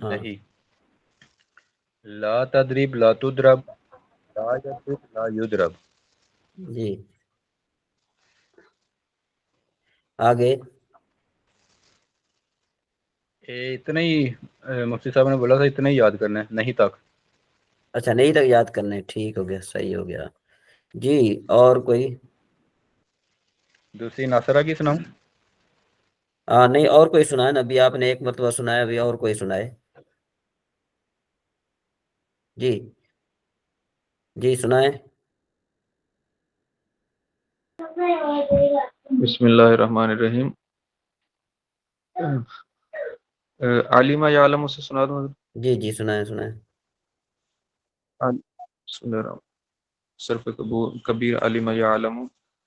ہاں نہیں. لا تضرب لا تضرب لا يضرب لا يضرب. جی آگے. اتنا ہی مفتی صاحب نے بولا تھا اتنا ہی یاد کرنا ہے, نہیں تک. اچھا نہیں تک یاد کرنا ہے, ٹھیک ہو گیا, صحیح ہو گیا جی. اور کوئی دوسری ناصرہ کی سناؤں؟ نہیں, اور کوئی سنائے نا. ابھی آپ نے ایک مرتبہ سنایا, ابھی اور کوئی سنائے. جی جی سنائے. بسم اللہ الرحمن الرحیم. عالمہ یا عالم سے سنا دوں. جی جی سنائیں سنائیں. بسم اللہ الرحمن. صرف کبیر علم یعلم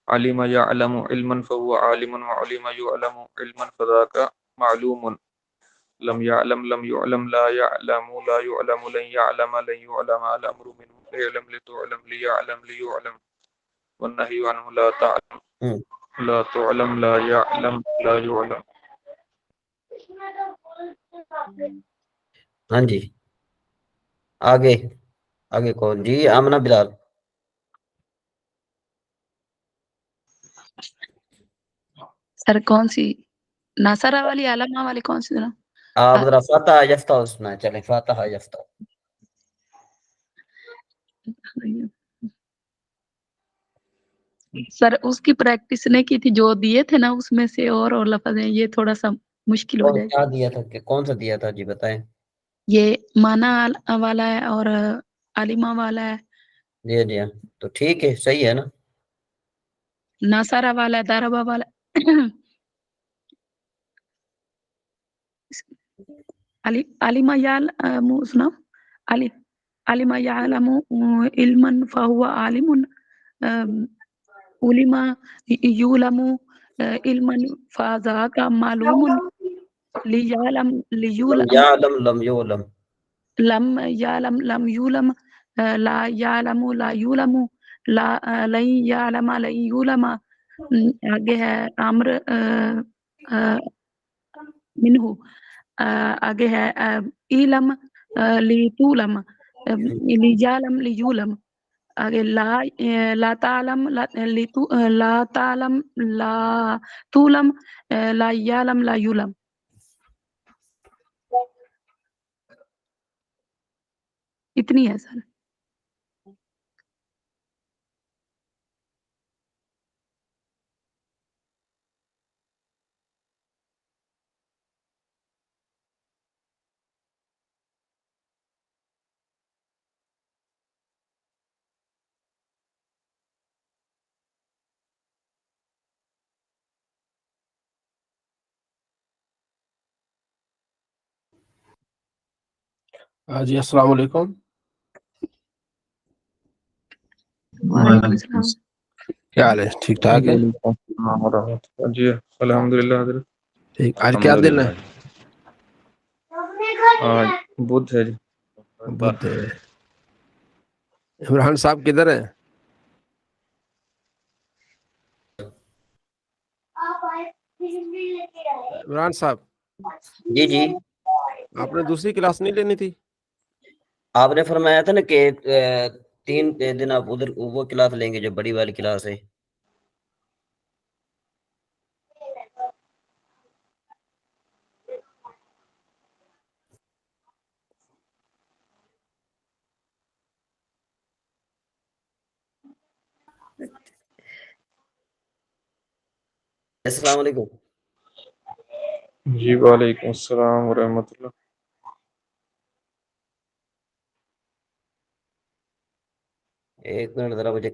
علم یعلم علما فهو عالم وعلم يعلم علما فذاك معلوم لم يعلم لم يعلم لا يعلم لا يعلم لن يعلم لن يعلم الامر منه ليعلم لتعلم ليعلم ليعلم والنهي عنه لا تعلم لا تعلم لا يعلم لا يعلم. ہاں جی آگے. آگے کون جی؟ آمنہ بلال. سر کون سی ناصرہ والی علامہ والی کون سی ذرا؟ آپ ذرا فاتحہ یفتہ سنائیں. چلیں فاتحہ یفتہ. سر اس کی پریکٹس نہیں کی تھی, جو دیے تھے نا اس میں سے اور لفظ ہیں, یہ تھوڑا سا مشکل ہو جائے. کیا دیا تھا کہ کون سا دیا تھا جی بتائیں. یہ مانا والا ہے اور عالمہ والا ہے. جی جی تو ٹھیک ہے, صحیح ہے نا. ناصرہ والا ہے, داربا والا عالمہ یعلم سنا علم یعلم علما فهو عالم علم یعلم علما فذاک معلوم لیعلم لم یعلم لم یعلم لم یعلم لم یعلم لا یعلم لا یعلم لن یعلم لن یعلم. آگے ہے امر منہ. آگے ہے علم لیتولم لیجالم لیولم. آگے لا تعلم لا تعلم لا تولم لا یعلم لا یولم. اتنی ہے سر. جی السلام علیکم. وعلیکم السلام. کیا حال ہے؟ ٹھیک ٹھاک ہے. جی الحمد للہ حضرت. ٹھیک. آج کیا دن ہے؟ آج بدھ ہے جی. بدھ ہے. عمران صاحب کدھر ہے؟ عمران صاحب جی جی آپ نے دوسری کلاس نہیں لینی تھی؟ آپ نے فرمایا تھا نا کہ 3 دن آپ ادھر وہ کلاس لیں گے جو بڑی والی کلاس ہے. السلام علیکم. جی وعلیکم السلام ورحمۃ اللہ. ایک منٹ ذرا مجھے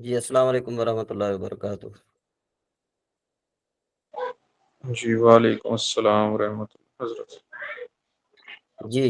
جی السلام علیکم ورحمۃ اللہ وبرکاتہ. جی وعلیکم السلام ورحمۃ اللہ حضرت. جی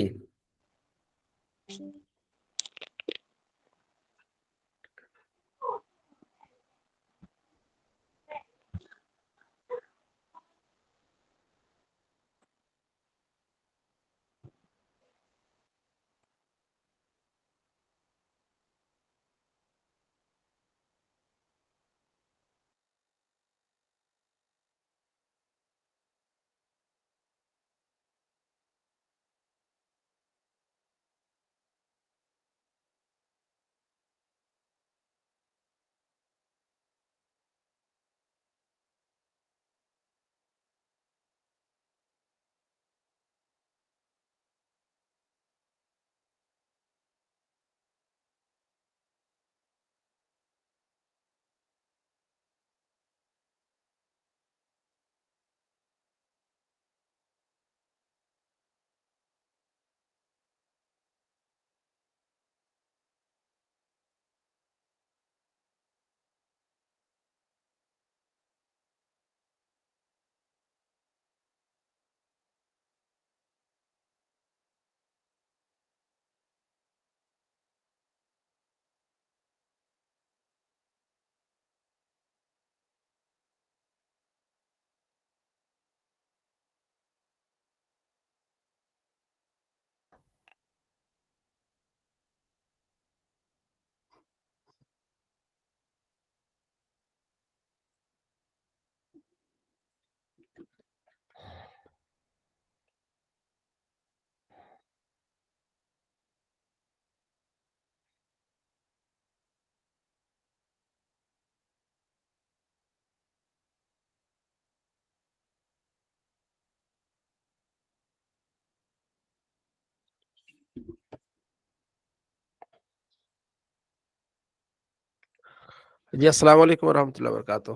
جی السلام علیکم ورحمۃ اللہ وبرکاتہ.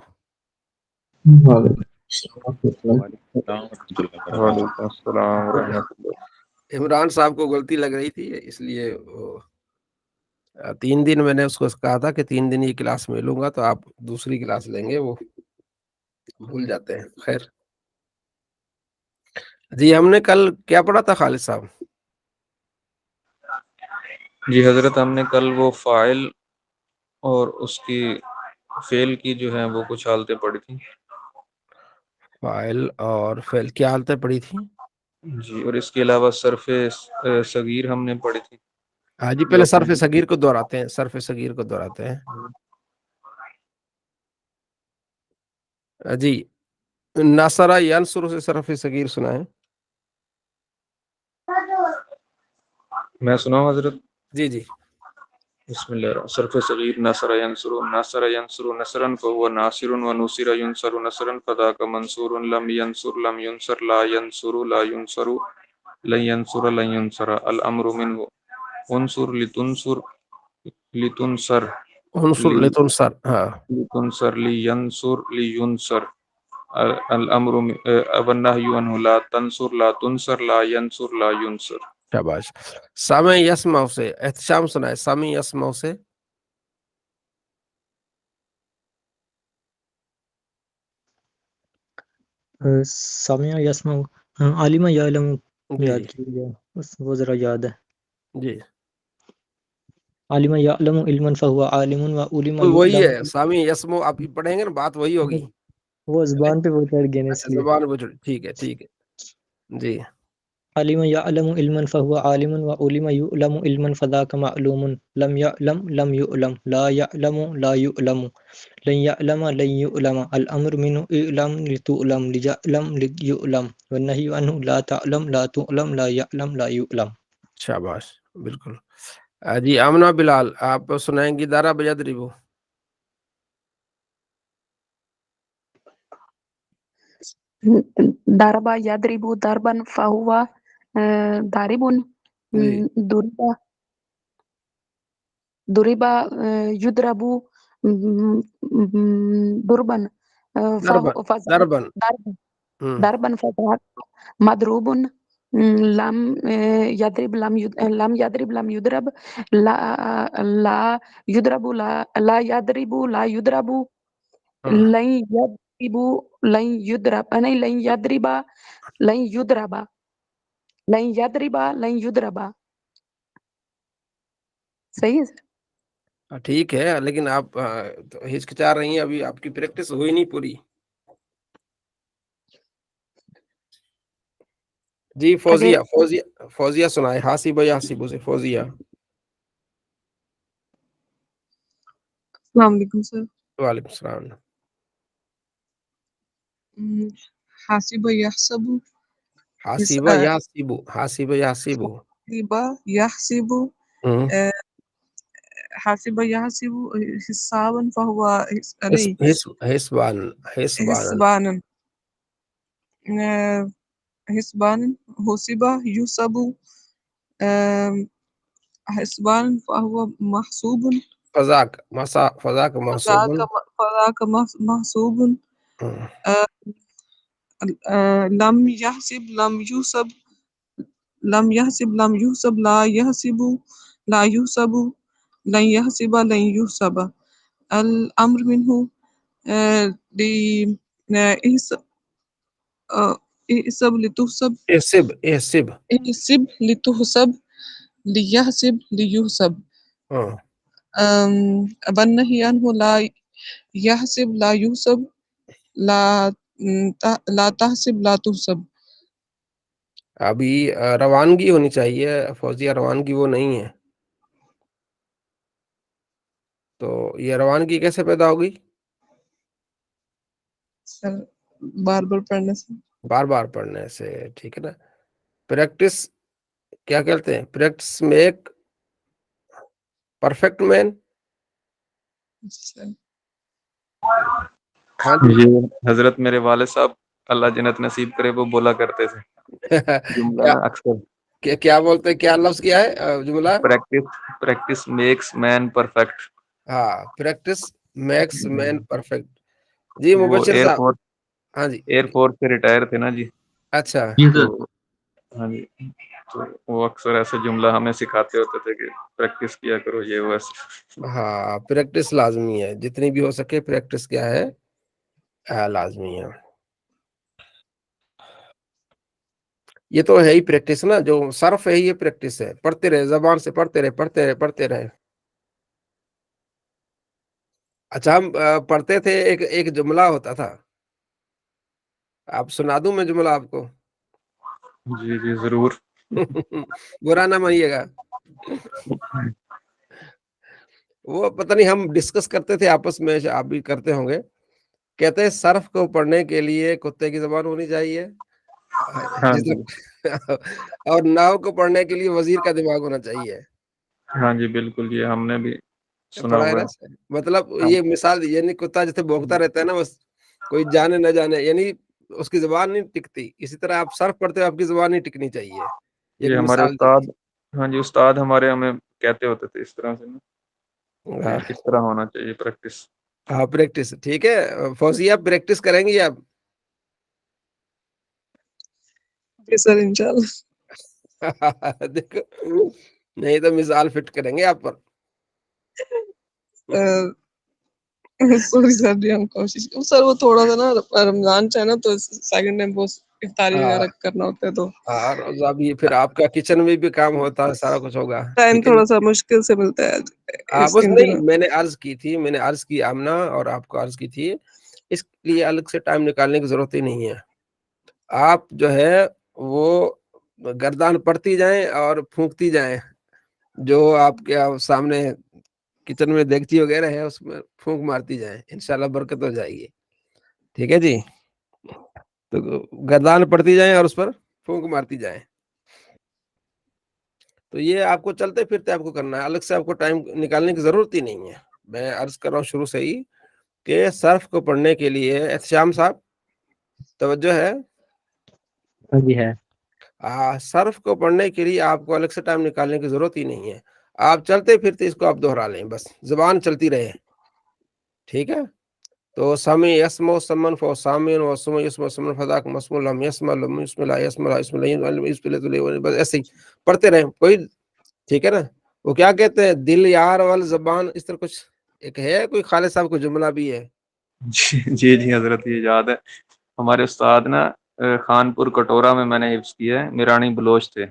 وعلیکم السلام ورحمۃ اللہ. عمران صاحب کو غلطی لگ رہی تھی اس لیے 3 دن میں نے اس کو کہا تھا کہ 3 دن یہ کلاس میں لوں گا تو آپ دوسری کلاس لیں گے، وہ بھول جاتے ہیں. خیر جی ہم نے کل کیا پڑھا تھا خالد صاحب؟ جی حضرت ہم نے کل وہ فاعل اور اس کی فعل کی جو ہیں وہ کچھ حالتیں پڑھی تھیں. فاعل اور فعل کیا حالتیں پڑھی تھیں؟ جی اور اس کے علاوہ صرف صغیر ہم نے پڑھی تھی. ہاں جی پہلے صرف صغیر کو دہراتے ہیں، صرف صغیر کو دہراتے ہیں. جی ناصرہ ینصر سے صرف صغیر سنا ہے. میں سناؤں حضرت؟ جی جی بسم اللہ الرحمن الرحیم. صرف صغیر نصر ینصر نصرا فهو ناصر ونصر ينصر نصرا فذاك منصور لم ينصر لم ينصر لا ينصر لا ينصر لن ينصر لن ينصر الامر منه انصر لتنصر لتنصر عنصر لتنصر. ہاں لتنصر لينصر لينصر الامر والنهي عنه لا تنصر لا تنصر لا ينصر لا ينصر. شاباش. سامع یسمع سے احتشام سنا ہے. سامع یسمع سے سامع یسمع عالم یعلم جی یاد کیجیے، وہ ذرا یاد ہے. جی عالم یعلم علما فهو عالم و علم وہی یعلم. ہے سامع یسمع. آپ پڑھیں گے نا بات وہی ہوگی. وہ زبان پہ وہ چڑھ گئے نا اس اچھا لیے. زبان پہ ٹھیک ہے ٹھیک ہے. جی علم يعلم علما فهو عالم وعلم يعلم علما فذاك معلوم لم يعلم لم يعلم لا يعلم لا يعلم لن يعلم لن يعلم الامر منه اعلم لتعلم ليعلم ليعلم والنهي عنه لا تعلم لا تعلم لا يعلم لا يعلم. شاباش بالکل. جی آمنہ بلال آپ سنائیں گی دارا بجدریبو. ضرب يضرب ضربا فهو ضارب. جی ضرب ضرب يضرب ضربا دربن فهو دربن ضربا فذاك مضروب لم یضرب لم یضرب لم یضرب لا یضرب لا یضرب لا یضرب ہاں لن یضرب لن یضرب نہیں لن یضرب لن یضرب لن یضرب لن یضرب صحیح ہے سر؟ ٹھیک ہے، لیکن آپ تو ہچکچا رہی ہیں، ابھی آپ کی پریکٹس ہوئی نہیں پوری. جی فوزیہ، فوزیہ سنائے، حاسب یحسب سے فوزیہ. السلام علیکم سر. وعلیکم السلام. حاسب یحسب حاسب یحسب، حاسب یحسب. یحسب حاسب یحسب حسابا فهو حسبان، حسبانا حسبانا حسب یحسب حسبانا فهو محسوب فذاک محسوب. فذاك محسوب. لم يحسب لم يحسب لم يحسب لم يحسب لا يحسب لا يحسب لن يحسب لن يحسب. الأمر منه احسب لتحسب احسب احسب لتحسب ليحسب ليحسب. والنهي عنه لا يحسب لا يحسب لا تحسب لا تحسب. ابھی روانگی ہونی چاہیے فوزیہ، روانگی وہ نہیں ہے. تو یہ روانگی کیسے پیدا ہوگی؟ سر بار بار پڑھنے سے. بار بار پڑھنے سے، ٹھیک ہے نا. پریکٹس کیا کہتے ہیں؟ پریکٹس میک پرفیکٹ مین. ہاں جی. یہ حضرت میرے والد صاحب اللہ جنت نصیب کرے وہ بولا کرتے تھے جملہ میں اکثر. کیا بولتے ہیں؟ کیا لفظ کیا ہے جملہ؟ Practice makes man perfect. ہاں، پریکٹس میکس مین پرفیکٹ. جی وہ مبشر ایئر صاحب. فورس ہاں جی. ایئر فورس سے ریٹائر تھے نا جی. اچھا. ہاں جی، تو وہ اکثر ایسے جملہ ہمیں سکھاتے ہوتے تھے کہ پریکٹس کیا کرو یہ بس. ہاں پریکٹس لازمی ہے، جتنی بھی ہو سکے پریکٹس کیا ہے لازمی ہے. یہ تو ہے ہی پریکٹس نا، جو صرف ہے یہ پریکٹس ہے. پڑھتے رہے، زبان سے پڑھتے رہے پڑھتے رہے پڑھتے رہے. اچھا ہم پڑھتے تھے، ایک جملہ ہوتا تھا، آپ سنا دوں میں جملہ آپ کو؟ جی جی ضرور. برا نہ مانیے گا. وہ پتہ نہیں ہم ڈسکس کرتے تھے آپس میں، آپ بھی کرتے ہوں گے. کہتے ہیں صرف کو پڑھنے کے لیے کتے کی زبان ہونی چاہیے، ہاں جی اور ناؤ کو پڑھنے کے لیے وزیر کا دماغ ہونا چاہیے. ہاں جی بالکل، یہ ہم نے بھی سنا پڑھا ہے ہوا نا. مطلب ہے. یہ مثال، یعنی کتا جیسے بھونکتا رہتا ہے نا، بس کوئی جانے نہ جانے، یعنی اس کی زبان نہیں ٹکتی. اسی طرح آپ صرف پڑھتے ہو، آپ کی زبان نہیں ٹکنی چاہیے. ایک یہ ہمارے مثال دی. استاد، ہاں جی استاد ہمارے ہمیں کہتے ہوتے تھے اس طرح سے نا ہاں کہ اس طرح ہونا چاہیے پریکٹس. ہاں پریکٹس ٹھیک ہے. فوزیہ آپ پریکٹس کریں گی آپ؟ جی سر انشاءاللہ. دیکھو نہیں تو مثال فٹ کریں گے آپ پر. سوری سر جی، ہم کوشش سر وہ تھوڑا سا نا رمضان ہے نا، تو سیکنڈ ٹائم وہ افطاری وغیرہ کرنا ہوتا ہے تو ابھی پھر آپ کا کچن میں بھی کام ہوتا ہے، سارا کچھ ہوگا. ٹائم ٹھیک ہے تھوڑا سا مشکل سے ملتا ہے بس ان نہیں، دنوں. میں نے عرض کی آمنہ اور آپ کو عرض کی تھی، اس لیے الگ سے ٹائم نکالنے کی ضرورت ہی نہیں ہے. آپ جو ہے وہ گردان پڑتی جائیں اور پھونکتی جائیں، جو آپ کے سامنے کچن میں دیگچی وغیرہ ہے اس میں پھونک مارتی جائیں، انشاءاللہ برکت ہو جائے گی. ٹھیک ہے جی. تو گردان پڑتی جائیں اور اس پر پھونک مارتی جائیں. تو یہ آپ کو چلتے پھرتے آپ کو کرنا ہے، الگ سے آپ کو ٹائم نکالنے کی ضرورت ہی نہیں ہے. میں عرض کر رہا ہوں شروع سے ہی کہ صرف کو پڑھنے کے لیے احتشام صاحب توجہ ہے. جی ہے. صرف کو پڑھنے کے لیے آپ کو الگ سے ٹائم نکالنے کی ضرورت ہی نہیں ہے. آپ چلتے پھرتے اس کو آپ دوہرا لیں، بس زبان چلتی رہے. ٹھیک ہے. تو سامی یسمع سمن فو سامین و سمع یسمع سمن فذاک مسمع لم یسمع لم یسمع لا یسمع لا یسمع لا یسمع بس ایسے ہی پڑھتے رہیں کوئی، ٹھیک ہے نا. وہ کیا کہتے ہیں دل یار وال زبان، اس طرح کچھ ایک ہے کوئی خالد صاحب کو جملہ بھی ہے. جی جی حضرت یہ یاد ہے. ہمارے استاد نا خانپور کٹورا میں نے حفظ کیا ہے، میرانی بلوچ تھے.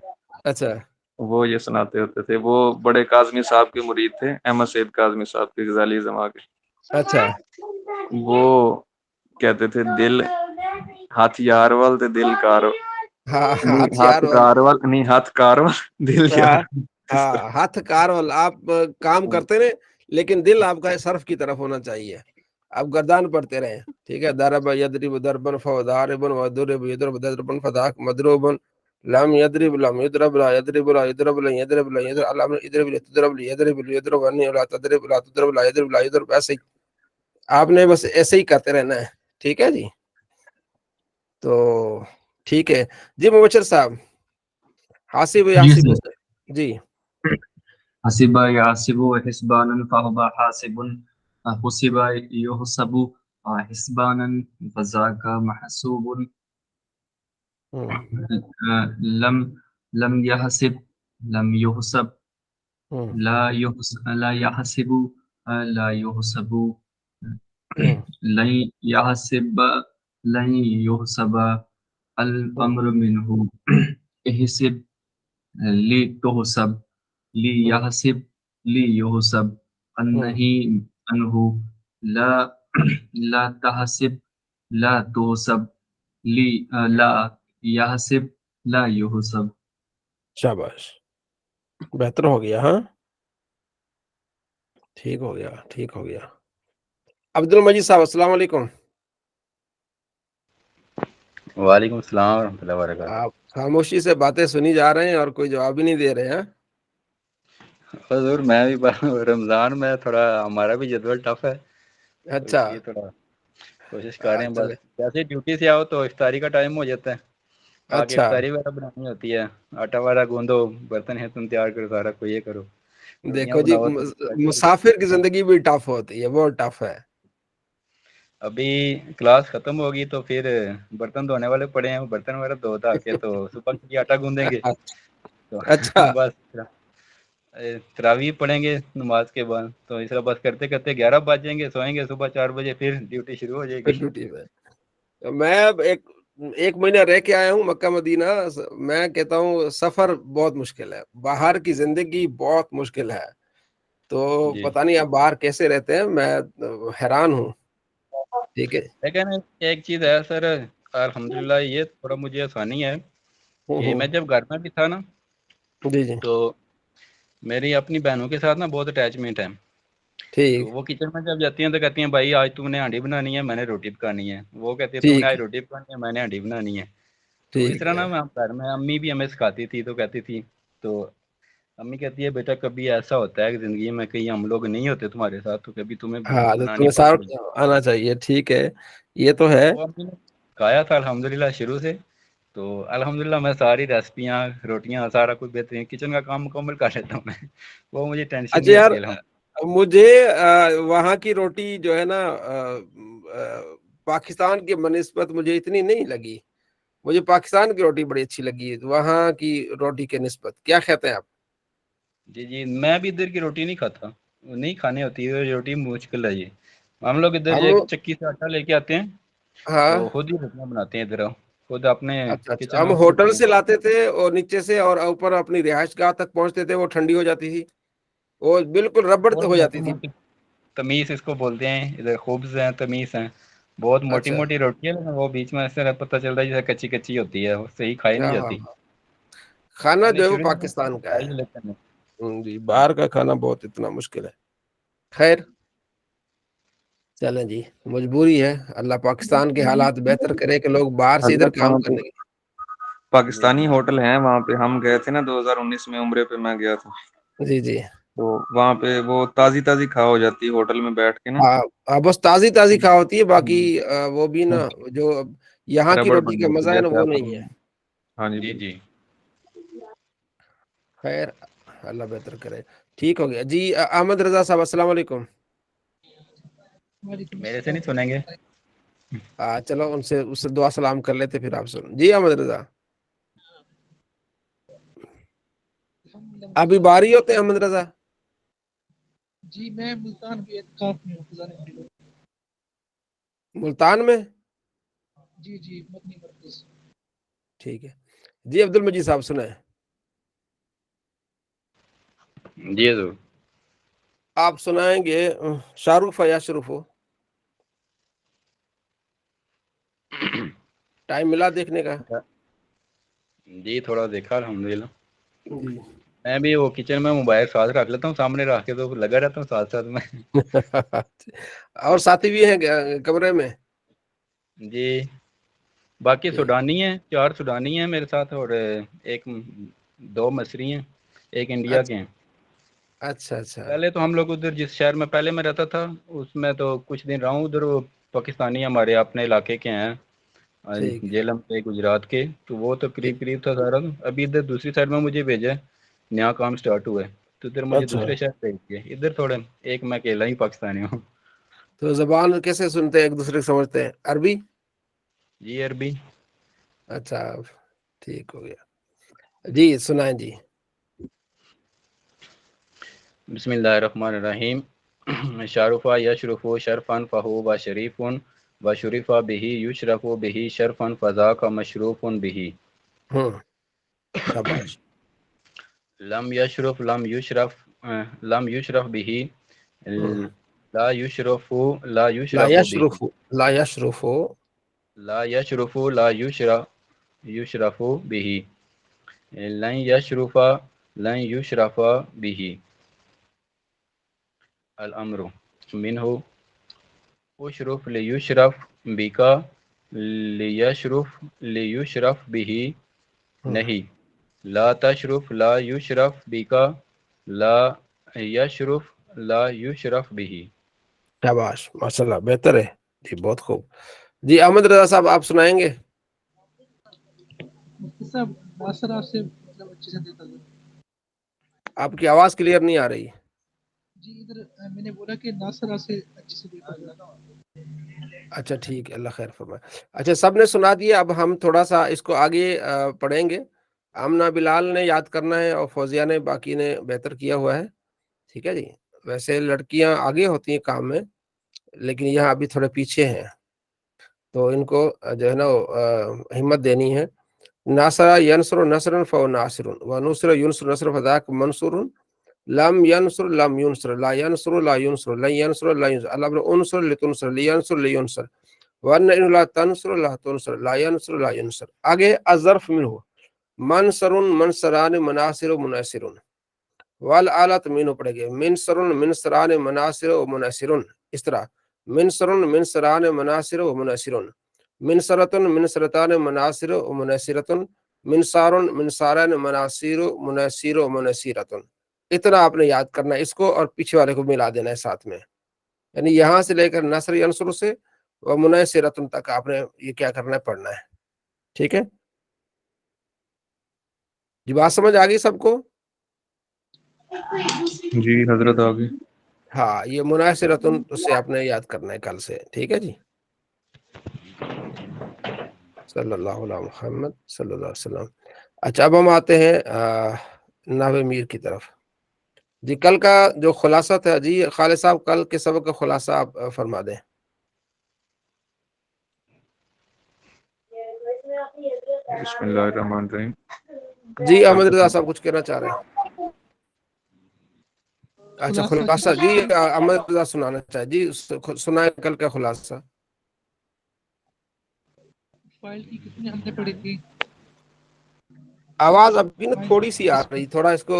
اچھا وہ یہ سناتے ہوتے تھے. وہ بڑے کاظمی صاحب کے مرید تھے، احمد سید کاظمی صاحب کے غزالی زما کے. اچھا وہ کہتے تھے دل ہاتھ یار وال تے دل کار ہاں نہیں ہتھیار ہاتھ کار وال نہیں ہاتھ کار وال دل یار. اس ہاں طرح. ہاتھ کار والا آپ کام کرتے رہے لیکن دل آپ کا صرف کی طرف ہونا چاہیے. آپ گردان پڑھتے رہیں، ٹھیک ہے. درب یدرب دربن فضاربن ودرب یدرب دربن فذاک مدروبن لم یدرب لم یدرب لا یدرب لا یدرب لا یدرب لا یدرب علم یدرب لا تدرب لا یدرب لا یدرب انی لا تدرب لا تدرب لا یدرب لا یدرب. ایسے ہی آپ نے بس ایسے ہی کرتے رہنا ہے، ٹھیک ہے جی. تو ٹھیک ہے جی. مبشر صاحب حاسب جی یاسب سر. جی. حسب یحسب حسبانا فهو حاسب، حسب یحسب حسبانا فذاک محسوب، لم لم يحسب لم يحسب لا يحسب لا يحسب، لن يحسب لن يحسب، الامر منه، احسب لتحسب ليحسب ليحسب، النهي عنه لا لا تحسب لا تحسب لا يحسب لا يحسب. شاباش، بہتر ہو گیا. ہاں ٹھیک ہو گیا، ٹھیک ہو گیا. عبد المجید صاحب السلام علیکم. وعلیکم السلام ورحمۃ اللہ وبرکاتہ. آپ خاموشی سے باتیں سنی جا رہے ہیں اور کوئی جواب ہی نہیں دے رہے ہیں. حضور میں بھی رمضان میں تھوڑا ہمارا بھی جدول ٹف ہے، تو اچھا اس لیے تھوڑا کوشش کر رہے ہیں. بس چلے جیسے ڈیوٹی سے آؤ تو افطاری کا ٹائم ہو جاتا ہے، آگے اچھا. افطاری وغیرہ بنانی ہوتی ہے، آٹا وغیرہ گوندو، برتن ہے تم تیار کرو، سارا کو یہ کرو، روٹیاں دیکھو جی بناؤ. تو مسافر کی زندگی بھی ٹف ہوتی ہے، بہت ٹف ہے. ابھی کلاس ختم ہوگی تو پھر برتن دھونے والے پڑے ہیں، برتن وغیرہ دھو دھا کے تو صبح کے لیے آٹا گوندیں گے. تو اچھا بس تراویح پڑھیں گے نماز کے بعد، تو اس طرح بس کرتے کرتے 11 بج جائیں گے، سوئیں گے، صبح 4 بجے پھر ڈیوٹی شروع ہو جائے گی. پھر ڈیوٹی پہ. میں اب ایک مہینہ رہ کے آیا ہوں مکہ مدینہ. میں کہتا ہوں سفر بہت مشکل ہے، باہر کی زندگی بہت مشکل ہے. تو جی پتہ نہیں آپ باہر کیسے رہتے ہیں، میں حیران ہوں. ٹھیک ہے. لیکن ایک چیز ہے سر، الحمدللہ یہ تھوڑا مجھے آسانی ہے کہ میں جب گھر میں بھی تھا نا، جی جی تو میری اپنی بہنوں کے ساتھ نا بہت اٹیچمنٹ ہے. تو ٹھیک وہ کچن میں جب جاتی ہیں تو کہتی ہیں بھائی آج تم نے ہانڈی بنانی ہے، میں نے روٹی پکانی ہے. وہ کہتی ہے تم نے ٹھیک آج روٹی پکانی ہے، میں نے ہانڈی بنانی ہے. تو اس ٹھیک طرح ہے. نا گھر میں امی بھی ہمیں سکھاتی تھی، تو کہتی تھی، تو امی کہتی ہے بیٹا کبھی ایسا ہوتا ہے کہ زندگی میں کہیں ہم لوگ نہیں ہوتے تمہارے ساتھ، تو کبھی تمہیں ہاں تو بنانی تمہیں پڑے سارا گی. آنا چاہیے. ٹھیک ہے، یہ تو ہے. وہ امی نے کھایا تھا الحمدللہ شروع سے، تو الحمدللہ میں ساری ریسپیاں، روٹیاں، سارا کچھ بہترین کچن کا کام مکمل کر لیتا ہوں میں. وہ مجھے ٹینشن اچھا نہیں یار، ہوتی الحمد. مجھے وہاں کی روٹی جو ہے نا پاکستان کی بنسبت مجھے اتنی نہیں لگی. مجھے پاکستان کی روٹی بڑی اچھی لگی وہاں کی روٹی کے نسبت. کیا کہتے ہیں آپ؟ جی جی میں بھی ادھر کی روٹی نہیں کھاتا، نہیں کھانی ہوتی ہے روٹی، مشکل ہے یہ. ہم لوگ ادھر ہم ایک چکی سے آٹا لے کے آتے ہیں، ہاں تو خود ہی روٹیاں بناتے ہیں ادھر، خود اپنے اچھا اچھا. کچن ہم میں خود ہوٹل سے بناتے لاتے تھے اور نیچے سے اور اوپر اپنی رہائش گاہ تک پہنچتے تھے، وہ ٹھنڈی ہو جاتی تھی، وہ بالکل ربڑ اور ہو موٹی جاتی تھی. موٹی تمیز اس کو بولتے ہیں ادھر، خبز ہیں، تمیز ہیں، بہت موٹی اچھا موٹی روٹی ہے، لیکن وہ بیچ میں ایسے پتہ چلتا ہے جیسے کچی کچی ہوتی ہے، وہ صحیح کھائی نہیں ہاں ہاں جاتی. ہاں. کھانا میں نے جو ہے وہ شروع میں پاکستان کا کھائی ہے. لیکن جی باہر کا کھانا بہت اتنا مشکل ہے. خیر چلیں جی، مجبوری ہے. اللہ پاکستان کے حالات بہتر کرے کہ لوگ باہر سے ادھر حضرت کام وہاں پہ کرنے کے. جی پاکستانی ہوٹل ہیں وہاں پہ، ہم گئے تھے نا 2019 میں عمرے پہ، میں گیا تھا. جی جی تو وہاں پہ وہ تازی تازی کھا ہو جاتی ہے ہوٹل میں بیٹھ کے نا. ہاں بس تازی تازی کھا ہوتی ہے، باقی وہ بھی نا جو یہاں کی ربڑ روٹی بن کا جاتی مزہ ہے نا جیسے وہ آپ نہیں ہے. ہاں جی جی بالکل. جی. خیر اللہ بہتر کرے. ٹھیک ہو گیا جی. احمد رضا صاحب السلام علیکم. میرے سے نہیں سنیں گے؟ چلو ان سے اس سے دعا سلام کر لیتے پھر آپ سن. جی احمد رضا ابھی باری ہوتے ہیں احمد رضا؟ جی میں ملتان کے اعتکاف میں ہوں خزانہ بریلوی. ملتان میں؟ جی جی مدنی مرکز. ٹھیک ہے. جی عبد المجید صاحب سنیں. جی حضور. آپ سنائیں گے شاہ رخ یا شروف ہو؟ ٹائم ملا دیکھنے کا؟ جی تھوڑا دیکھا الحمدللہ. جی میں بھی وہ کچن میں موبائل ساتھ رکھ لیتا ہوں، سامنے رکھ کے تو لگا رہتا ہوں ساتھ ساتھ میں. اور ساتھی بھی ہیں کمرے میں؟ جی باقی ٹھیک. سوڈانی ہیں، 4 سوڈانی ہیں میرے ساتھ، اور ایک 2 مصری ہیں، ایک انڈیا کے ہیں. اچھا اچھا. پہلے تو ہم لوگ ادھر جس شہر میں پہلے میں رہتا تھا اس میں تو کچھ دن رہا ہوں ادھر. وہ پاکستانی ہمارے اپنے علاقے کے ہیں، ٹھیک. جیلم سے گجرات کے، تو وہ تو قریب قریب تھا سارا. ابھی ادھر دوسری سائڈ میں مجھے بھیجا ہے، نیا کام سٹارٹ ہوا ہے تو ادھر مجھے اچھا دوسرے شہر بھیج دیا. ادھر تھوڑے ایک میں اکیلا ہی پاکستانی ہوں. تو زبان کیسے سنتے ہیں ایک دوسرے کو سمجھتے ہیں؟ عربی؟ جی عربی. اچھا ٹھیک ہو گیا. جی سنائیں جی. بسم اللہ الرحمن الرحیم. شارفا یشرف شرفن فہو و شریفن و شریفا بہی یشرف بہی شرفن فضا کا مشروف بہی. شاباش. لم یشرف لم یشرف بہی لا یشرف لا لا یشرف بہی. یشرف لا یشرف لا یشرف لا یشرف بہی. لن یشرف لن یشرف بہی. الامر منہ اشرف لیشرف بکا لیشرف بہی نہیں. لا تشرف لا یشرف بکا لا یشرف لا یشرف بہی. شاباش ماشاء اللہ بہتر ہے جی بہت خوب. جی احمد رضا صاحب آپ سنائیں گے؟ مفتی صاحب ناصرہ سے مطلب اچھے سے دیتا تھا. آپ کی آواز کلیئر نہیں آ رہی. جی ادھر میں نے بولا کہ ناصرہ سے اچھے سے دیتا تھا. اچھا ٹھیک ہے اللہ خیر فرمائے. اچھا سب نے سنا دیا. اب ہم تھوڑا سا اس کو آگے پڑھیں گے. آمنہ بلال نے یاد کرنا ہے اور فوزیہ نے باقی نے بہتر کیا ہوا ہے. ٹھیک ہے جی. ویسے لڑکیاں آگے ہوتی ہیں کام میں لیکن یہاں ابھی تھوڑے پیچھے ہیں تو ان کو جو ہے نا ہمت دینی ہے. ناصر ینصر نصرا فهو ناصر ونصر ينصر نصرا فذاك منصور. لم ينصر لم ينصر لا ينصر لا ينصر لن ينصر لا ينصر. الله انصر لتنصر لينصر لينصر وان لا تنصر لا تنصر لا ينصر لا ينصر. آگے الظرف منه منصر منصران مناصر مناصر. والآلت مینو پڑے گے منصر منصران مناصر و مناصر. اس طرح منصر منصران مناصر و مناصر. منصرتن منصرتان مناصر و مناصرتن. منصار منصاران مناصر و مناصر و مناصرتن. اتنا آپ نے یاد کرنا ہے اس کو اور پیچھے والے کو ملا دینا ہے ساتھ میں. یعنی یہاں سے لے کر نصر ینصر سے و مناصرتن تک آپ نے یہ کیا کرنا ہے پڑھنا ہے. ٹھیک ہے جی. بات سمجھ آ گئی سب کو؟ جی حضرت آگے. ہاں یہ مناصرتن سے آپ نے یاد کرنا ہے کل سے. ٹھیک ہے جی. صلی اللہ علیہ محمد صلی اللہ علیہ وسلم. اچھا اب ہم آتے ہیں نحو میر کی طرف. جی کل کا جو خلاصہ تھا جی خالد صاحب کل کے سبق کا خلاصہ آپ فرما دیں. بسم اللہ الرحمن الرحیم. جی احمد رضا صاحب کچھ کہنا چاہ رہے ہیں؟ اچھا خلاصہ جی احمد رضا سنانا چاہے. جی سنائیں کل کا خلاصہ. فائل کی کتنی ہم نے پڑھی تھی؟ آواز ابھی نا تھوڑی سی آ رہی. تھوڑا اس کو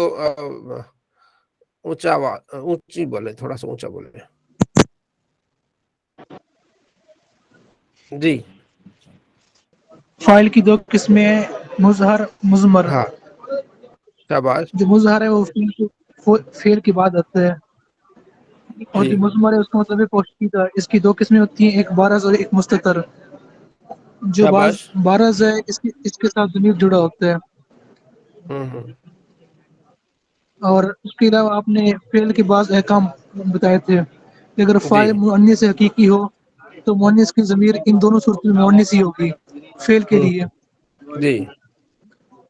اونچا اونچی بولے. تھوڑا سا اونچا بولے. جی فائل کی 2 قسمیں ہیں، مظہر مضمر. ہاں شاباش. جو مظہر ہے وہ فعل کے بعد آتا ہے اور جو ٹھیک. مضمر ہے اس کا مطلب ہے پوشیدہ. اس کی 2 قسمیں ہوتی ہیں، ایک بارز اور ایک مستتر. جو شاباش. بارز ہے اس کے ساتھ ضمیر جڑا ہوتا ہے. اور اس کے علاوہ آپ نے فعل کے بعض احکام بتائے تھے. کہ اگر فاعل مؤنث حقیقی ہو تو مؤنث کی ضمیر ان دونوں صورتوں میں مؤنث ہی ہوگی فعل کے لیے، جی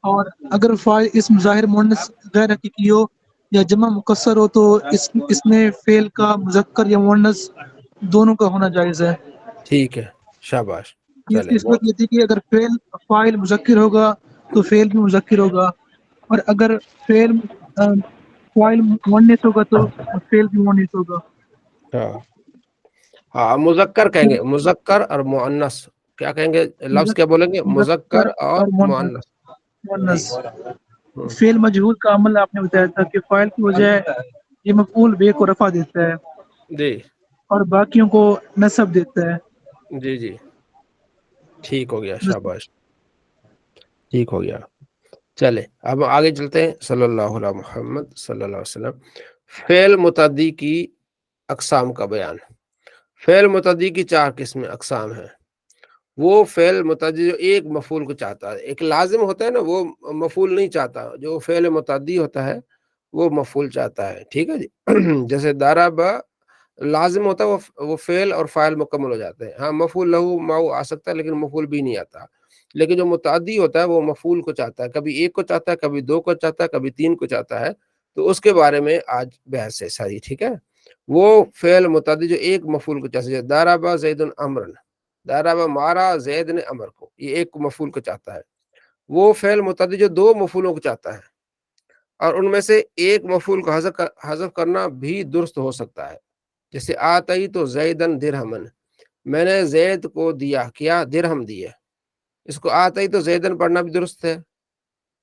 اور اگر فاعل اسم ظاہر مؤنث غیر حقیقی ہو یا جمع مکسر ہو تو اس میں فعل کا مذکر یا مؤنث دونوں کا ہونا جائز ہے۔ ٹھیک ہے، شاباش، یہ چلے اس کی صورت یہ تھی کہ اگر فاعل مذکر ہوگا تو فعل بھی مذکر ہوگا، اور اگر فاعل مؤنث ہوگا تو فعل بھی مؤنث ہوگا۔ ہاں ہاں، مذکر کہیں گے، مذکر اور مؤنث کیا کہیں گے، لفظ کیا بولیں گے، مذکر اور مؤنث۔ مؤنث ہوں، فعل مجہول کا عمل آپ نے بتایا تھا کہ فاعل کی بجائے یہ مفعول بے کو رفع دیتا ہے جی اور باقیوں کو نصب دیتا ہے۔ جی جی، ٹھیک ہو گیا، شاباش، ٹھیک ہو گیا۔ چلے اب آگے چلتے ہیں، صلی اللہ علیہ محمد صلی اللہ علیہ وسلم۔ فعل متعدی کی اقسام کا بیان۔ فعل متعدی کی 4 قسمیں اقسام ہیں۔ وہ فعل متعدی جو ایک مفعول کو چاہتا ہے، ایک لازم ہوتا ہے نا، وہ مفعول نہیں چاہتا، جو فعل متعدی ہوتا ہے وہ مفعول چاہتا ہے، ٹھیک ہے جی۔ جیسے ضرب لازم ہوتا ہے، وہ فعل اور فاعل مکمل ہو جاتے ہیں، ہاں مفعول لہو ماؤ آ سکتا ہے لیکن مفعول بھی نہیں آتا۔ لیکن جو متعدی ہوتا ہے وہ مفعول کو چاہتا ہے، کبھی ایک کو چاہتا ہے، کبھی 2 کو چاہتا ہے، کبھی 3 کو چاہتا ہے، تو اس کے بارے میں آج بحث ہے ساری، ٹھیک ہے۔ وہ فعل متعدی جو ایک مفعول کو چاہتا ہے، ضرب زید امرا، ضرب مارا زید نے امر کو، یہ ایک مفعول کو چاہتا ہے۔ وہ فعل متعدی جو 2 مفعولوں کو چاہتا ہے، اور ان میں سے ایک مفعول کو حذف کرنا بھی درست ہو سکتا ہے، جیسے آتئی تو زیدن درہمن، میں نے زید کو دیا، کیا درہم دیے، اس کو آتئی تو زیدن پڑھنا بھی درست ہے،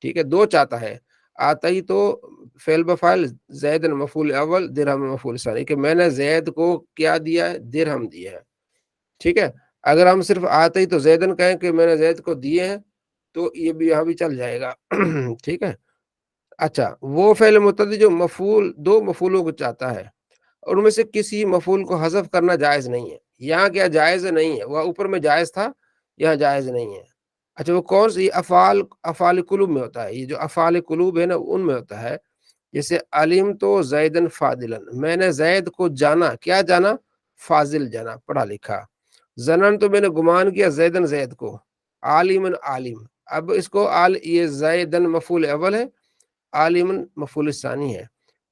ٹھیک ہے۔ 2 چاہتا ہے، آتئی تو فعل بفعل، زیدن مفعول اول، درہم مفعول ثانی، کہ میں نے زید کو کیا دیا ہے، درہم دیا ہے، ٹھیک ہے۔ اگر ہم صرف آتئی تو زیدن کہیں کہ میں نے زید کو دیے ہیں تو یہ بھی یہاں بھی چل جائے گا، ٹھیک ہے۔ اچھا، وہ فعل متعدی جو 2 مفعولوں کو چاہتا ہے اور ان میں سے کسی مفعول کو حذف کرنا جائز نہیں ہے، یہاں کیا جائز نہیں ہے، وہ اوپر میں جائز تھا، یہاں جائز نہیں ہے۔ اچھا، وہ کون سی افعال قلوب میں ہوتا ہے، یہ جو افعال قلوب ہے نا ان میں ہوتا ہے، جیسے علم تو زیدن فاضلن، میں نے زید کو جانا، کیا جانا، فاضل جانا، پڑھا لکھا۔ زنن تو میں نے گمان کیا زیدن زید کو، عالمن عالم، اب اس کو یہ زیدن مفعول اول ہے، عالمن مفعول ثانی ہے،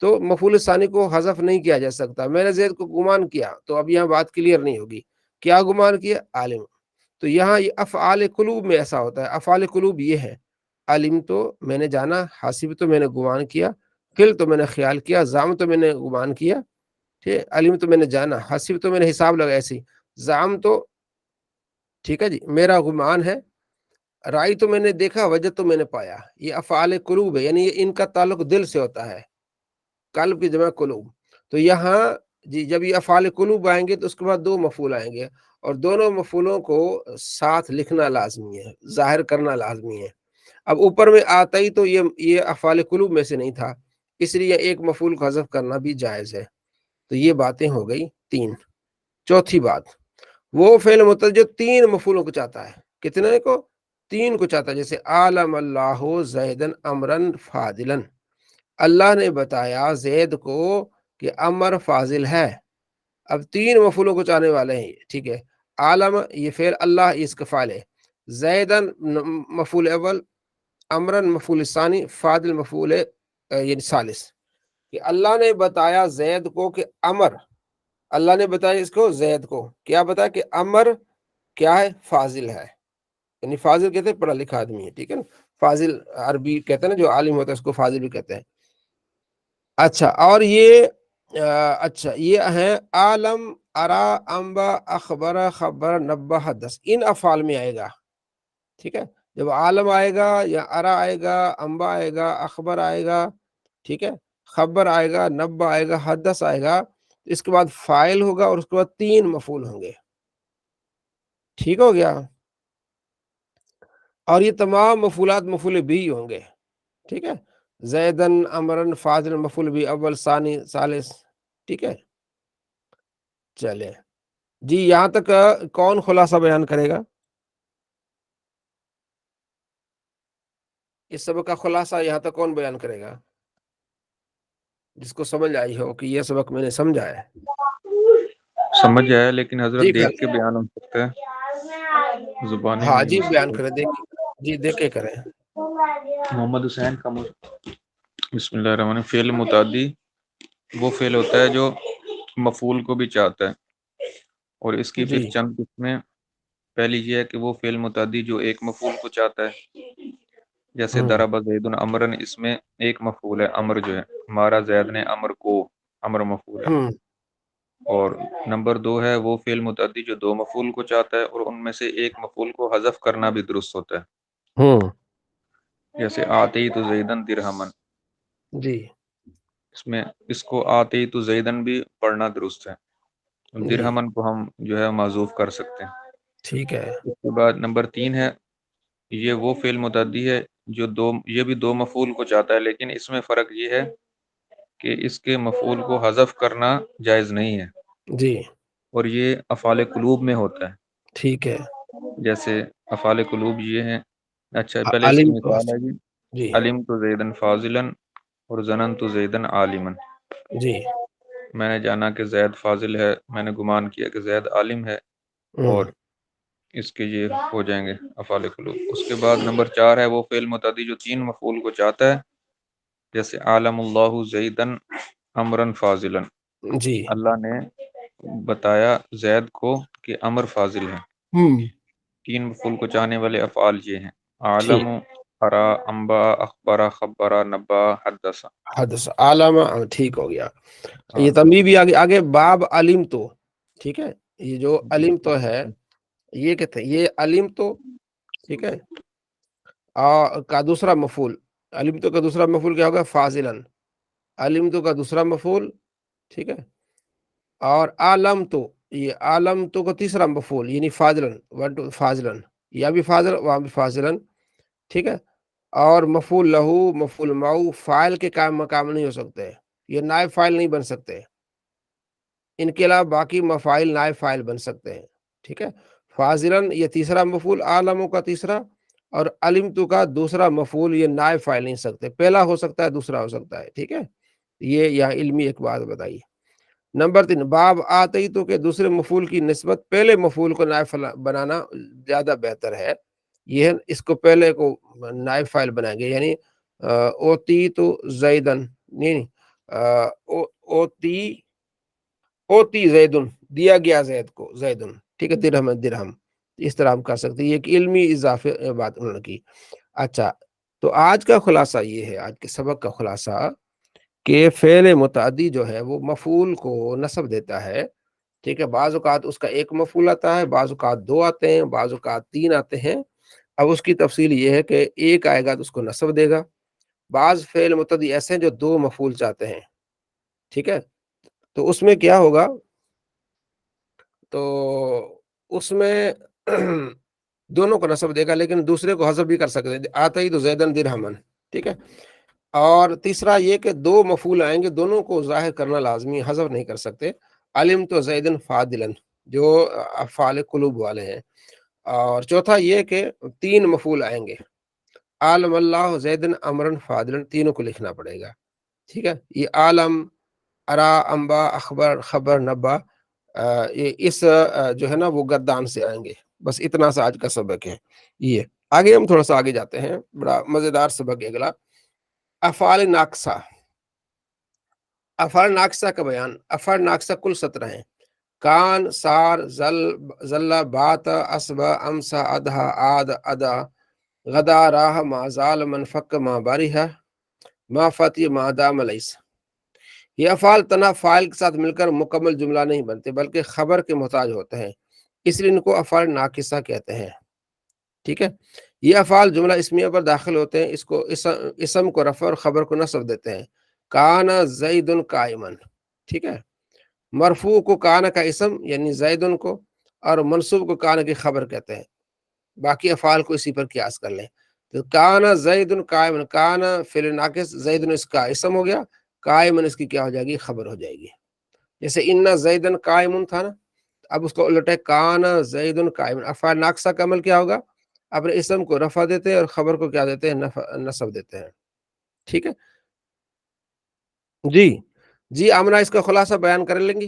تو مفعول ثانی کو حذف نہیں کیا جا سکتا۔ میں نے زید کو گمان کیا، تو اب یہاں بات کلیئر نہیں ہوگی، کیا گمان کیا، عالم۔ تو یہاں یہ افعال قلوب میں ایسا ہوتا ہے، افعال قلوب یہ ہے، علم تو میں نے جانا، حاسب تو میں نے گمان کیا، فل تو میں نے خیال کیا، زام تو میں نے گمان کیا، ٹھیک، علم تو میں نے جانا، حاسب تو میں نے حساب لگا، ایسی زام تو ٹھیک ہے جی میرا گمان ہے، رائی تو میں نے دیکھا، وجہ تو میں نے پایا، یہ افعال قلوب ہے، یعنی ان کا تعلق دل سے ہوتا ہے، قلب کی جمع قلوب۔ تو یہاں جی جب یہ افعال قلوب آئیں گے تو اس کے بعد 2 مفعول آئیں گے، اور دونوں مفعولوں کو ساتھ لکھنا لازمی ہے، ظاہر کرنا لازمی ہے۔ اب اوپر میں آتا ہی تو یہ افعال قلوب میں سے نہیں تھا، اس لیے ایک مفعول کو حذف کرنا بھی جائز ہے۔ تو یہ باتیں ہو گئی 3۔ چوتھی بات، وہ فعل متعدی جو 3 مفعولوں کو چاہتا ہے، کتنے کو، 3 کو چاہتا ہے، جیسے عالم اللہ زیدن امرن فاضلن، اللہ نے بتایا زید کو کہ امر فاضل ہے، اب 3 مفعولوں کو چاہنے والے ہیں، ٹھیک ہے۔ عالم یہ فعل، اللہ اس کا فاعل ہے، زیدن مفعول اول، امرن مفعول ثانی، فاضل مفعول یعنی ثالث، کہ اللہ نے بتایا زید کو کہ امر، اللہ نے بتایا اس کو زید کو کیا بتایا کہ امر کیا ہے، فاضل ہے، یعنی فاضل کہتے ہیں پڑھا لکھا آدمی ہے، ٹھیک ہے نا، فاضل عربی کہتے ہیں نا، جو عالم ہوتا ہے اس کو فاضل بھی کہتے ہیں۔ اچھا، اور یہ اچھا یہ ہے عالم، ارا، انبا، اخبر، خبر، نبہ، حدث، ان افعال میں آئے گا، ٹھیک ہے۔ جب عالم آئے گا یا ارا آئے گا، انبا آئے گا، اخبر آئے گا، ٹھیک ہے، خبر آئے گا، نبہ آئے گا، حدث آئے گا، اس کے بعد فاعل ہوگا اور اس کے بعد 3 مفعول ہوں گے، ٹھیک ہو گیا۔ اور یہ تمام مفعولات مفعول بھی ہوں گے، ٹھیک ہے، زیدن، امرن، فاضل، مفعول بھی اول، ثانی، ثالث، ٹھیک ہے۔ چلے جی، یہاں تک کون خلاصہ بیان کرے گا، اس سبق کا خلاصہ یہاں تک کون بیان کرے گا، جس کو سمجھ آئی ہو کہ یہ سبق میں نے سمجھا ہے؟ سمجھ آیا، لیکن حضرت جی دیکھ کے بیان ہو سکتا ہے، زبانی ہاں نہیں جی ہو بیان سکتا۔ کریں، دیکھ جی دیکھ کے کریں۔ محمد حسین کمر، بسم اللہ الرحمن الرحیم۔ فعل متعدی وہ فعل ہوتا ہے جو مفعول کو بھی چاہتا ہے، اور اس کی جی پھر چند قسمیں۔ پہلی یہ ہے کہ وہ فعل متعدی جو ایک مفعول کو چاہتا ہے، جیسے ہوں ضرب زید امرن، اس میں ایک مفعول ہے امر جو ہے، مارا زید نے امر کو، امر مفعول ہے۔ ہوں اور نمبر 2 ہے وہ فعل متعدی جو دو مفعول کو چاہتا ہے، اور ان میں سے ایک مفعول کو حذف کرنا بھی درست ہوتا ہے، ہوں جیسے آتیت زیدن درہمن، جی اس میں اس کو آتیت زیدن بھی پڑھنا درست ہے، جی درہمن کو ہم جو ہے معذوف کر سکتے ہیں۔ ٹھیک ہے۔ اس کے بعد نمبر 3 ہے، یہ وہ فعل متعدی ہے جو یہ بھی دو مفعول کو چاہتا ہے، لیکن اس میں فرق یہ ہے کہ اس کے مفعول کو حذف کرنا جائز نہیں ہے، جی اور یہ افعال قلوب میں ہوتا ہے، ٹھیک ہے۔ جیسے افعال قلوب یہ ہیں۔ اچھا پہلے اس کی عالم تو مثال ہے جی، جی علم تو زیدن فاضلن اور ظنن تو زیدن عالمن، جی میں نے جانا کہ زید فاضل ہے، میں نے گمان کیا کہ زید عالم ہے، اور اس کے یہ ہو جائیں گے افعال قلوب۔ اس کے بعد نمبر 4 ہے وہ فعل متعدی جو 3 مفعول کو چاہتا ہے، جیسے عالم اللہ زیدن امرن فاضلن، جی اللہ نے بتایا زید کو کہ امر فاضل ہے۔ ہوں 3 مفعول کو چاہنے والے افعال یہ ہیں، عالم، ٹھیک ارا، انبا، اخبارہ، خبرہ، نبا، حدث۔ حدث علامہ ٹھیک ہو گیا۔ ہاں یہ تنبیہ بھی آگے آگے باب علم تو، ٹھیک ہے، یہ جو علم تو ہے یہ کہتے ہیں یہ علم تو، ٹھیک ہے، کا دوسرا مفعول، علم تو کا دوسرا مفعول کیا ہوگا؟ فاضلن، علم تو کا دوسرا مفعول، ٹھیک ہے، اور عالم تو، یہ عالم تو کا تیسرا مفعول یعنی فاضلن، فاضلن، یا بھی فاضل وہاں بھی فاضلن، ٹھیک ہے، اور مفعول لہو، مفعول معو فاعل کے مقام نہیں ہو سکتے، یہ نائب فاعل نہیں بن سکتے، ان کے علاوہ باقی مفاعل نائب فاعل بن سکتے ہیں، ٹھیک ہے۔ فاضلن یہ تیسرا مفعول، عالموں کا تیسرا، اور علمتو کا دوسرا مفعول، یہ نائب فاعل نہیں سکتے، پہلا ہو سکتا ہے دوسرا ہو سکتا ہے، ٹھیک ہے۔ یہ یہاں علمی ایک بات بتائی۔ نمبر 3 باب آتیتو کے دوسرے مفعول کی نسبت پہلے مفعول کو نائب بنانا زیادہ بہتر ہے، یہ اس کو پہلے کو نائب فاعل بنائیں گے، یعنی اوتیتو زیدن، نہیں اوتی زیدن، دیا گیا زید کو، زیدن، ٹھیک ہے، درہم درہم، اس طرح ہم کر سکتے ہیں، یہ ایک علمی اضافے بات انہوں نے کی۔ اچھا تو آج کا خلاصہ یہ ہے، آج کے سبق کا خلاصہ کہ فعل متعدی جو ہے وہ مفعول کو نصب دیتا ہے، ٹھیک ہے، بعض اوقات اس کا ایک مفعول آتا ہے، بعض اوقات 2 آتے ہیں، بعض اوقات 3 آتے ہیں۔ اب اس کی تفصیل یہ ہے کہ ایک آئے گا تو اس کو نصب دے گا، بعض فعل متعدی ایسے ہیں جو 2 مفعول چاہتے ہیں، ٹھیک ہے، تو اس میں کیا ہوگا، تو اس میں دونوں کو نصب دے گا، لیکن دوسرے کو حذف بھی کر سکتے ہیں، آتا ہی تو زیدن درہمن، ٹھیک ہے۔ اور تیسرا یہ کہ 2 مفعول آئیں گے، دونوں کو ظاہر کرنا لازمی، حذف نہیں کر سکتے، علم تو زیدن فاضلن جو افعال قلوب والے ہیں۔ اور چوتھا یہ کہ 3 مفعول آئیں گے، عالم اللہ زیدن امرن فاضلن، تینوں کو لکھنا پڑے گا، ٹھیک ہے۔ یہ عالم، ارا، انبا، اخبر، خبر، نبا، یہ اس جو ہے نا وہ گردان سے آئیں گے۔ بس اتنا سا آج کا سبق ہے۔ یہ آگے ہم تھوڑا سا آگے جاتے ہیں، بڑا مزیدار سبق ہے اگلا، افعال ناقصہ۔ افعال ناقصہ کا بیان، افعال ناقصہ کل 17 ہیں، کان، سار، زل، بات، اسبا، امسا، ادھا، آد، ادا، غدا، راہ، ما زال، منفق، ما باریہ، ما فتی، ما دام لیس۔ یہ افعال تنہا فاعل کے ساتھ مل کر مکمل جملہ نہیں بنتے بلکہ خبر کے محتاج ہوتے ہیں، اس لیے ان کو افعال ناقصہ کہتے ہیں، ٹھیک ہے۔ یہ افعال جملہ اسمیہ پر داخل ہوتے ہیں، اس کو اسم کو رفع اور خبر کو نصب دیتے ہیں، کان زید قائمن، ٹھیک ہے، مرفوع کو کان کا اسم یعنی زیدن کو، اور منصوب کو کان کی خبر کہتے ہیں، باقی افعال کو اسی پر قیاس کر لیں۔ تو کان زید قائمن، کان فعل ناقص، زیدن اس کا اسم ہو گیا، قائمن اس کی کیا ہو جائے گی؟ خبر ہو جائے گی۔ جیسے ان زیدن قائمن تھا نا، اب اس کو الٹا ہے، کان زیدن قائمن۔ افعال ناقصہ کا عمل کیا ہوگا؟ اپنے اسم کو رفع دیتے ہیں اور خبر کو کیا دیتے ہیں؟ نصب دیتے ہیں، ٹھیک ہے جی۔ آمنہ اس کا خلاصہ بیان کر لیں گی؟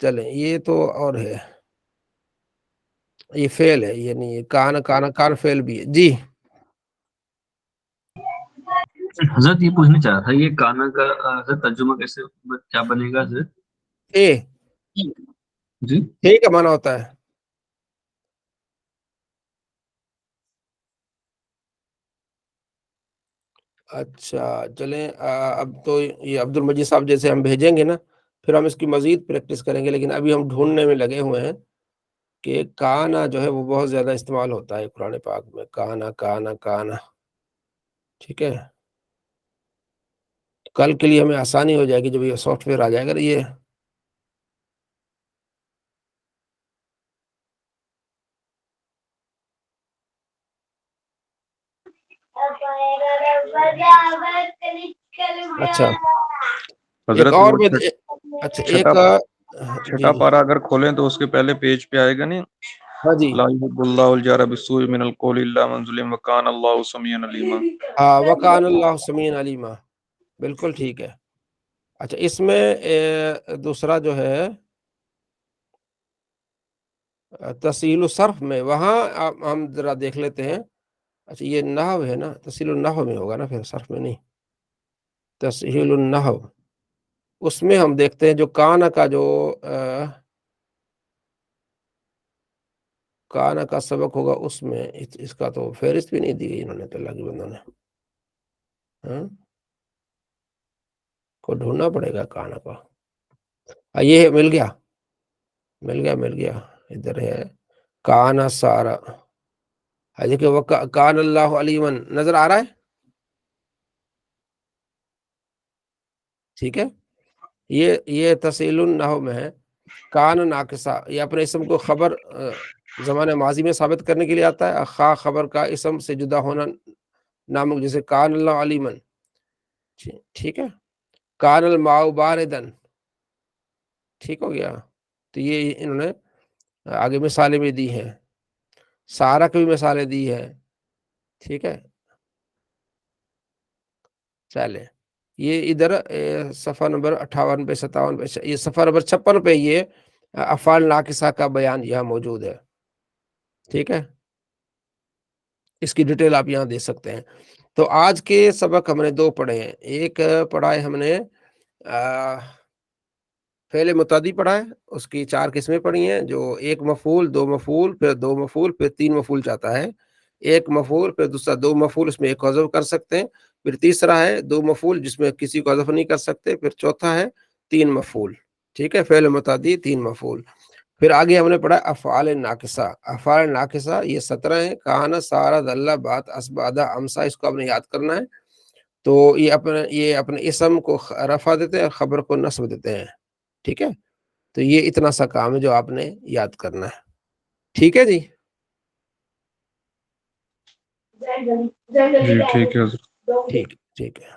چلیں یہ تو اور ہے، یہ فعل ہے، یہ نہیں ہے کان، کان فعل بھی ہے جی۔ حضرت یہ پوچھنا چاہ رہا تھا، یہ کانا کا حضرت ترجمہ کیسے کیا بنے گا حضرت؟ اے جی ٹھیک ہے، مانا ہوتا ہے اچھا چلیں اب تو یہ عبد المجید صاحب جیسے ہم بھیجیں گے نا پھر ہم اس کی مزید پریکٹس کریں گے، لیکن ابھی ہم ڈھونڈنے میں لگے ہوئے ہیں کہ کانا جو ہے وہ بہت زیادہ استعمال ہوتا ہے قرآن پاک میں، کانا کانا کانا، ٹھیک ہے۔ کل کے لیے ہمیں آسانی ہو جائے گی جب یہ سافٹ ویئر آ جائے گا یہ اچھا ایک حضرت اور وہ میں اچھا ایک جی چھٹا جی پارا اگر کھولیں تو اس کے پہلے پیج پہ آئے گا نہیں، ہاں جی لا يحب اللہ الجار بالسوء من القول الا من ظلم وکان اللہ سمیعا علیما۔ ہاں وکان اللہ سمیع علیما، بالکل ٹھیک ہے۔ اچھا اس میں دوسرا جو ہے تسہیل الصرف میں، وہاں ہم ذرا دیکھ لیتے ہیں۔ اچھا یہ نحو ہے نا، تسہیل النحو میں ہوگا نا، پھر صرف میں نہیں، تسہیل النحو اس میں ہم دیکھتے ہیں جو کانا کا جو کانا کا سبق ہوگا اس میں اس کا تو فہرست بھی نہیں دی گئی انہوں نے، تو اللہ کے بندوں نے کو ڈھونڈنا پڑے گا کانا کا۔ یہ ہے، مل گیا مل گیا ادھر ہے کانا سارا، دیکھیں وہ کان اللہ علیمن نظر آ رہا ہے، ٹھیک ہے۔ یہ تسہیل النحو میں ہے، کان ناقصہ، یہ اپنے اسم کو خبر زمانہ ماضی میں ثابت کرنے کے لیے آتا ہے، خواہ خبر کا اسم سے جدا ہونا نامک، جیسے کان اللہ علیمن، ٹھیک ہے۔ کان الماء باردن، ٹھیک ہو گیا۔ تو یہ انہوں نے آگے مثالیں بھی دی ہیں، سارا کی بھی مثالیں دی ہے، ٹھیک ہے۔ چلے یہ ادھر صفحہ نمبر 58 پہ 57 پہ، یہ صفحہ نمبر 56 پہ یہ افعال ناقصہ کا بیان یہاں موجود ہے، ٹھیک ہے۔ اس کی ڈیٹیل آپ یہاں دے سکتے ہیں۔ تو آج کے سبق ہم نے دو پڑھے ہیں، ایک پڑھا ہے ہم نے فعل متعدی پڑھا ہے، اس کی 4 قسمیں پڑھی ہیں، جو ایک مفعول، دو مفعول، پھر دو مفعول، پھر 3 مفعول چاہتا ہے، ایک مفعول پھر دوسرا دو مفعول، اس میں ایک کو حذف کر سکتے ہیں، پھر تیسرا ہے دو مفعول جس میں کسی کو حذف نہیں کر سکتے، پھر چوتھا ہے 3 مفعول، ٹھیک ہے، فعل متعدی 3 مفعول۔ پھر آگے ہم نے پڑھا افعال ناقصہ، افعال ناقصہ یہ 17 ہیں، کہانا سارا دلہ بات اسبادہ امسا، اس کو ہم نے یاد کرنا ہے۔ تو یہ اپنے اسم کو رفع دیتے ہیں اور خبر کو نصب دیتے ہیں، ٹھیک ہے۔ تو یہ اتنا سا کام ہے جو آپ نے یاد کرنا ہے، ٹھیک ہے جی۔ جی ٹھیک ہے حضرت۔ ٹھیک ہے